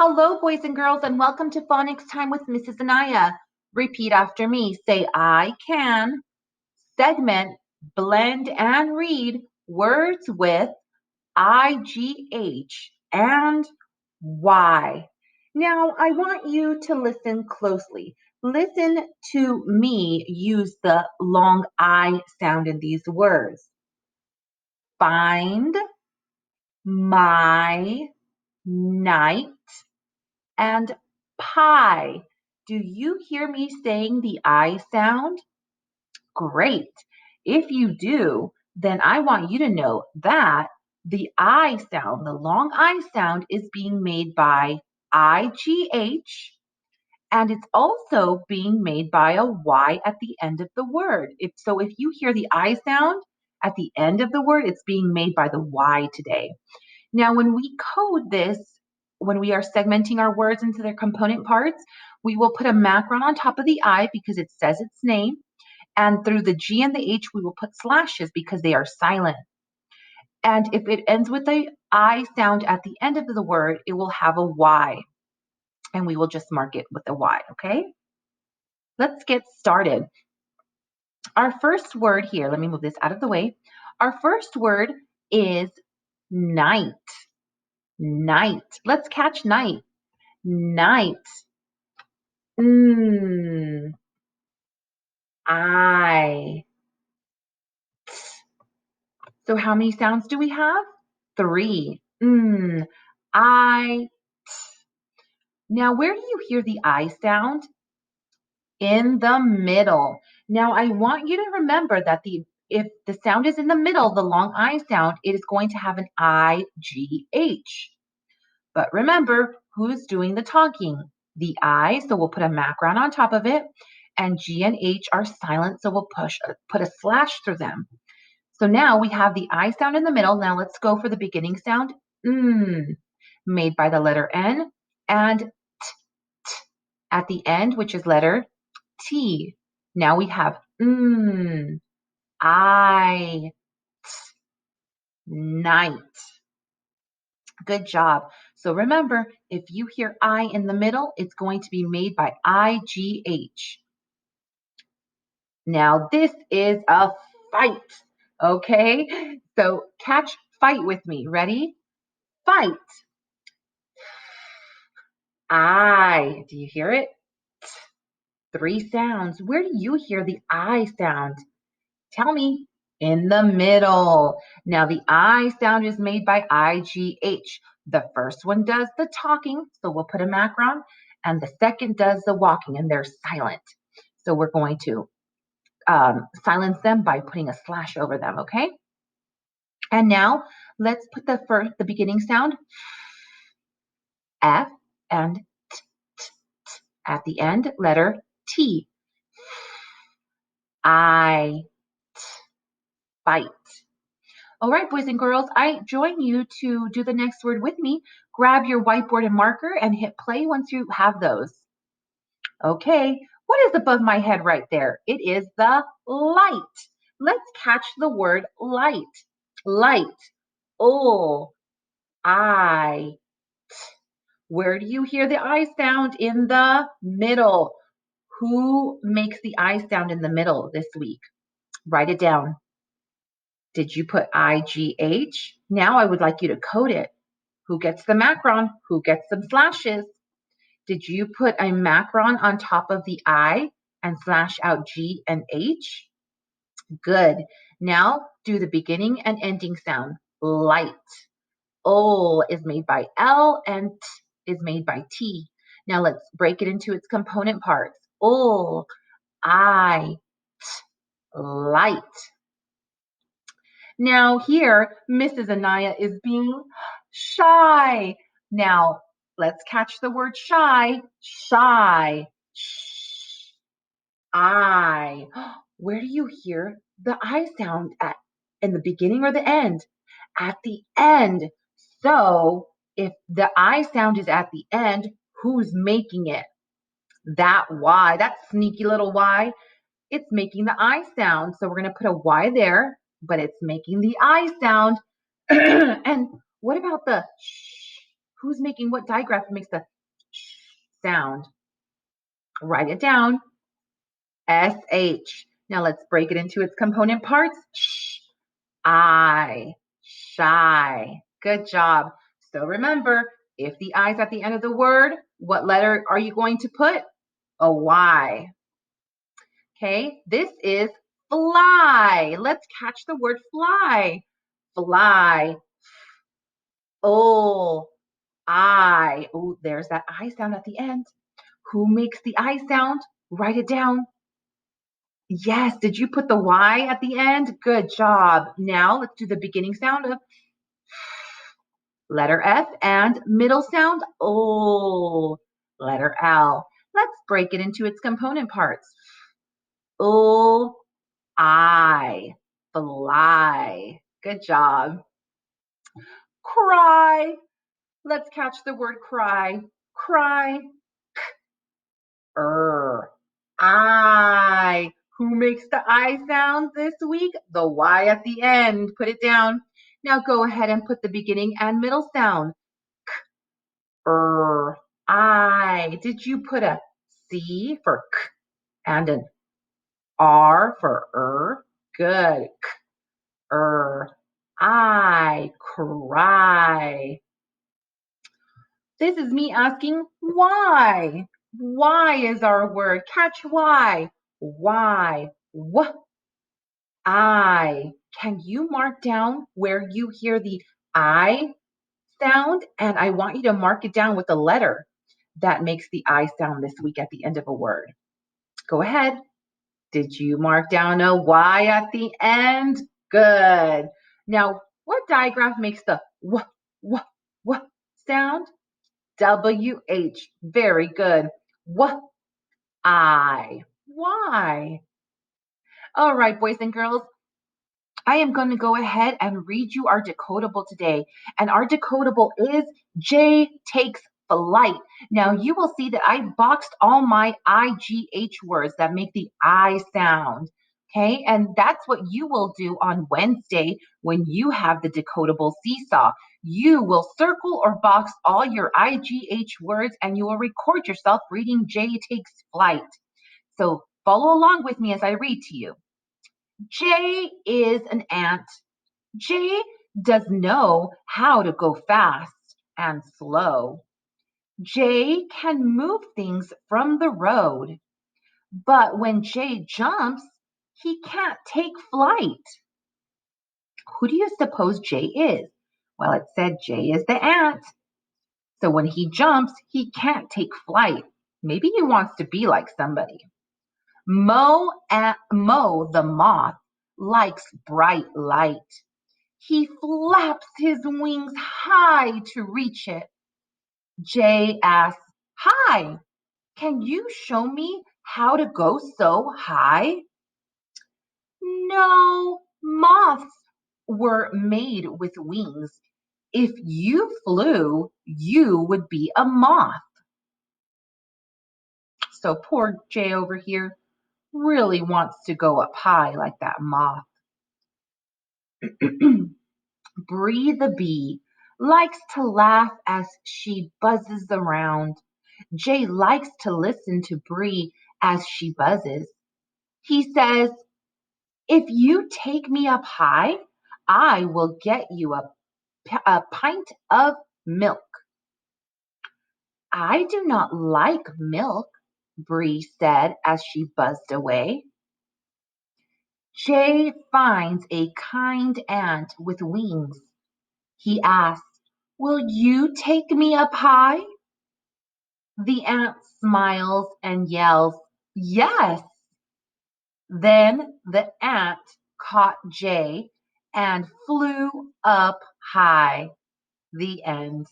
Hello, boys and girls, and welcome to Phonics Time with Mrs. Anaya. Repeat after me. Say, I can segment, blend, and read words with IGH and Y. Now, I want you to listen closely. Listen to me use the long I sound in these words. Find my night and pie. Do you hear me saying the I sound? Great. If you do, then I want you to know that the I sound, the long I sound, is being made by IGH, and it's also being made by a Y at the end of the word. If you hear the I sound at the end of the word, it's being made by the Y today. Now, when we code this, when we are segmenting our words into their component parts, we will put a macron on top of the I because it says its name. And through the G and the H, we will put slashes because they are silent. And if it ends with a I sound at the end of the word, it will have a Y. And we will just mark it with a Y, okay? Let's get started. Our first word here, let me move this out of the way. Our first word is night. Night. Let's catch night. Night. Mm, I. So how many sounds do we have? 3. I. Now, where do you hear the I sound? In the middle. Now, I want you to remember that if the sound is in the middle, the long I sound, it is going to have an IGH. But remember, who's doing the talking? The I, so we'll put a macron on top of it, and G and H are silent, so we'll put a slash through them. So now we have the I sound in the middle. Now let's go for the beginning sound, made by the letter N, and t at the end, which is letter T. Now we have I, night. Good job. So remember, if you hear I in the middle, it's going to be made by IGH. Now this is a fight, okay? So catch fight with me. Ready? Fight. I. Do you hear it? 3 sounds. Where do you hear the I sound? Tell me. In the middle. Now the I sound is made by IGH. The first one does the talking, so we'll put a macron, and the second does the walking, and they're silent. So we're going to silence them by putting a slash over them, okay? And now let's put the beginning sound, F, and t, t, t. At the end, letter T. I, fight. All right, boys and girls, I join you to do the next word with me. Grab your whiteboard and marker and hit play once you have those. Okay, what is above my head right there? It is the light. Let's catch the word light. Light. Oh, I. Where do you hear the I sound? In the middle. Who makes the I sound in the middle this week? Write it down. Did you put IGH? Now I would like you to code it. Who gets the macron? Who gets some slashes? Did you put a macron on top of the I and slash out G and H? Good. Now do the beginning and ending sound. Light. O is made by L and T is made by T. Now let's break it into its component parts. O, I, T, light. Now here, Mrs. Anaya is being shy. Now, let's catch the word shy. Shy. Shh. I. Where do you hear the I sound at? In the beginning or the end? At the end. So, if the I sound is at the end, who's making it? That Y, that sneaky little Y, it's making the I sound. So we're going to put a Y there, but it's making the I sound. And what about the shh? Who's making what digraph makes the sh sound? Write it down. SH. Now let's break it into its component parts. Sh, I, shy. Good job. So remember, if the I is at the end of the word, what letter are you going to put? A Y. Okay, this is fly. Let's catch the word fly. Fly. Oh, I. Oh, there's that I sound at the end. Who makes the I sound? Write it down. Yes, did you put the Y at the end? Good job. Now let's do the beginning sound of letter F and middle sound O, letter L. Let's break it into its component parts. O, I, fly. Good job. Cry. Let's catch the word cry. Cry. I. Who makes the I sound this week? The Y at the end. Put it down. Now go ahead and put the beginning and middle sound. I. Did you put a C for k and an R for Good. I cry. This is me asking why. Why is our word? Catch why. Why? What? I. Can you mark down where you hear the I sound? And I want you to mark it down with the letter that makes the I sound this week at the end of a word. Go ahead. Did you mark down a Y at the end? Good. Now, what digraph makes the w sound? WH. Very good. I. Why? All right, boys and girls, I am going to go ahead and read you our decodable today. And our decodable is Jay takes flight. Now you will see that I boxed all my IGH words that make the I sound. Okay, and that's what you will do on Wednesday when you have the decodable seesaw. You will circle or box all your IGH words and you will record yourself reading Jay takes flight. So follow along with me as I read to you. Jay is an ant. Jay does know how to go fast and slow. Jay can move things from the road. But when Jay jumps, he can't take flight. Who do you suppose Jay is? Well, it said Jay is the ant. So when he jumps, he can't take flight. Maybe he wants to be like somebody. Mo the moth likes bright light. He flaps his wings high to reach it. Jay asks, "Hi, can you show me how to go so high?" No, moths were made with wings. If you flew, you would be a moth. So poor Jay over here really wants to go up high like that moth. Bree the bee likes to laugh as she buzzes around. Jay likes to listen to Bree as she buzzes. He says, "If you take me up high, I will get you a pint of milk." "I do not like milk," Bree said as she buzzed away. Jay finds a kind ant with wings. He asks, "Will you take me up high?" The ant smiles and yells, "Yes." Then the ant caught Jay and flew up high. The end.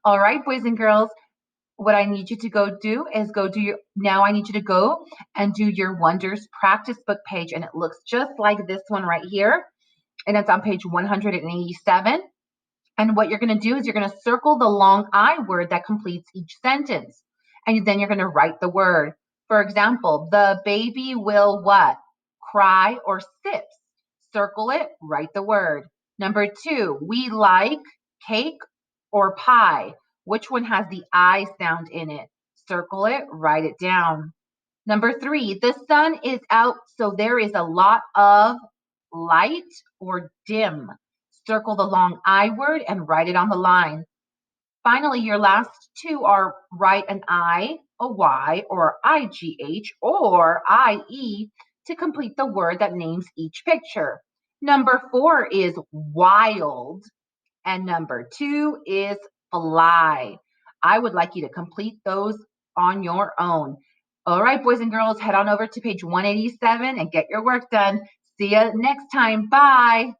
All right, boys and girls, what I need you to go do is I need you to go and do your Wonders practice book page. And it looks just like this one right here. And it's on page 187. And what you're going to do is you're going to circle the long I word that completes each sentence. And then you're going to write the word. For example, the baby will what? Cry or sips. Circle it, write the word. Number 2, we like cake or pie. Which one has the I sound in it? Circle it, write it down. Number 3, the sun is out, so there is a lot of light or dim. Circle the long I word and write it on the line. Finally, your last 2 are write an I, a Y, or IGH, or IE to complete the word that names each picture. Number 4 is wild, and number 2 is fly. I would like you to complete those on your own. All right, boys and girls, head on over to page 187 and get your work done. See you next time. Bye.